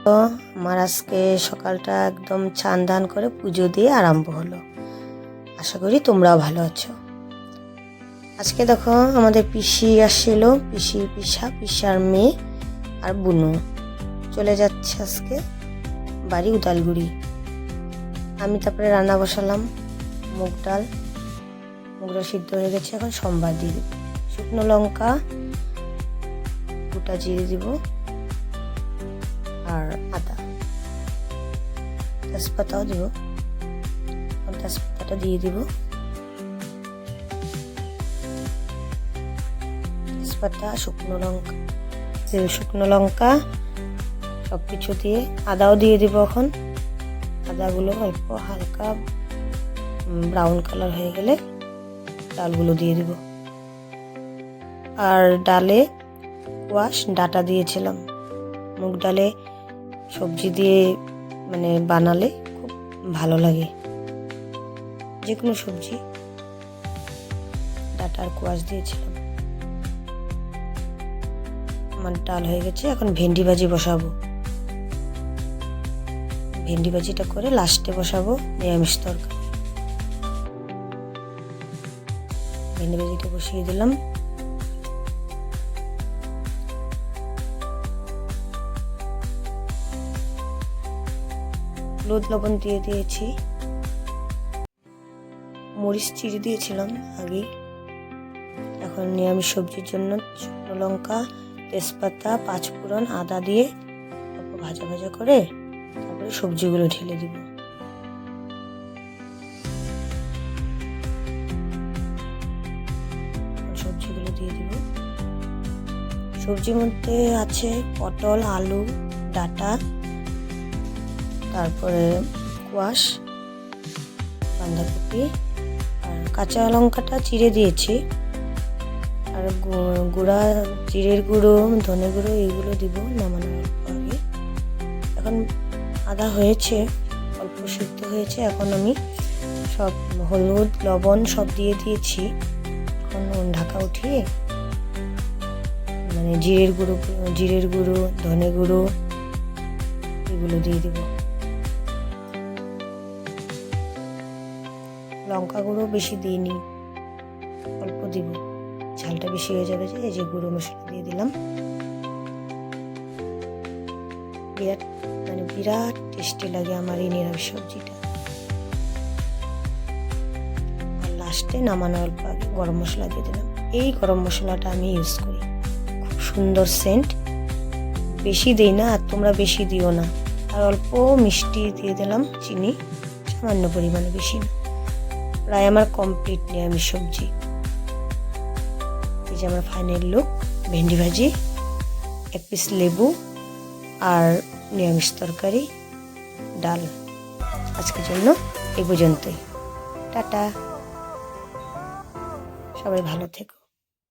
তো আমার আজকে সকালটা একদম চান দান করে পুজো দিয়ে আরম্ভ হলো। আশা করি তোমরাও ভালো আছো। আজকে দেখো আমাদের পিসি আসছিল, পিসার মেয়ে আর বুনু চলে যাচ্ছে আজকে বাড়ি উদালগুড়ি। আমি তারপরে রান্না বসালাম, মুগ ডাল সিদ্ধ হয়ে গেছে, এখন সম্বার দিয়ে দিব। শুকনো লঙ্কা, গোটা জিরে দিব আর আদা, তেজপাতাও দিব। তেজপাতাটা দিয়ে দিব, তেজপাতা, শুকনো লঙ্কা সব কিছু দিয়ে, আদাও দিয়ে দিব। এখন আদাগুলো অল্প হালকা ব্রাউন কালার হয়ে গেলে ডালগুলো দিয়ে দিব। আর ডালে কোয়াশ ডাটা দিয়েছিলাম। মুগ ডালে সবজি দিয়ে মানে বানালে খুব ভালো লাগে, যে কোনো সবজি। ডাটার কোয়াশ দিয়েছিলাম। আমার ডাল হয়ে গেছে, এখন ভেন্ডি ভাজি বসাবো। ভেন্ডি ভাজিটা করে লাস্টে বসাবো নিরামিষ তরকারি। ভেন্ডি ভাজিটা বসিয়ে দিলাম। হলুদ লবণ দিয়ে দিয়েছি, মরিচ চিড়ে দিয়েছিলাম আগে। এখন নিরামিষ সবজির জন্য শুকনো লঙ্কা, তেজপাতা, পাঁচফোড়ন, আদা দিয়ে ভাজা ভাজা করে তারপরে সবজিগুলো ঢেলে দিব। সবজিগুলো দিয়ে দিব। সবজির মধ্যে আছে পটল, আলু, ডাটা, তারপরে কোয়াশ, বাঁধাকপি, আর কাঁচা লঙ্কাটা চিড়ে দিয়েছি, আর গুঁড়া জিরের গুঁড়ো, ধনে গুঁড়ো এইগুলো দিব নামানোর আগে। এখন আদা হয়েছে, অল্প সিদ্ধ হয়েছে। এখন আমি সব হলুদ লবণ সব দিয়ে দিয়েছি। এখন ঢাকা উঠিয়ে মানে জিরের গুঁড়ো, ধনে গুঁড়ো এগুলো দিয়ে দিব। লঙ্কা গুঁড়ো বেশি দিইনি, অল্প দিব, ঝালটা বেশি হয়ে যাবে। এই যে গুঁড়ো মশলা দিয়ে দিলাম। বিরাট টেস্টি লাগে আমার এই নিরামিষ সবজিটা। আর লাস্টে নামানোর অল্প আগে গরম মশলা দিয়ে দিলাম। এই গরম মশলাটা আমি ইউজ করি, খুব সুন্দর সেন্ট। বেশি দিই না, আর তোমরা বেশি দিও না। আর অল্প মিষ্টি দিয়ে দিলাম, চিনি সামান্য পরিমাণে, বেশি না। প্রায় আমার কমপ্লিট নিরামিষ সবজি। এই যে আমার ফাইনাল লুক, ভেন্ডি ভাজি, এক পিস লেবু আর নিরামিষ তরকারি, ডাল। আজকের জন্য এই পর্যন্তই। টাটা, সবাই ভালো থেকো।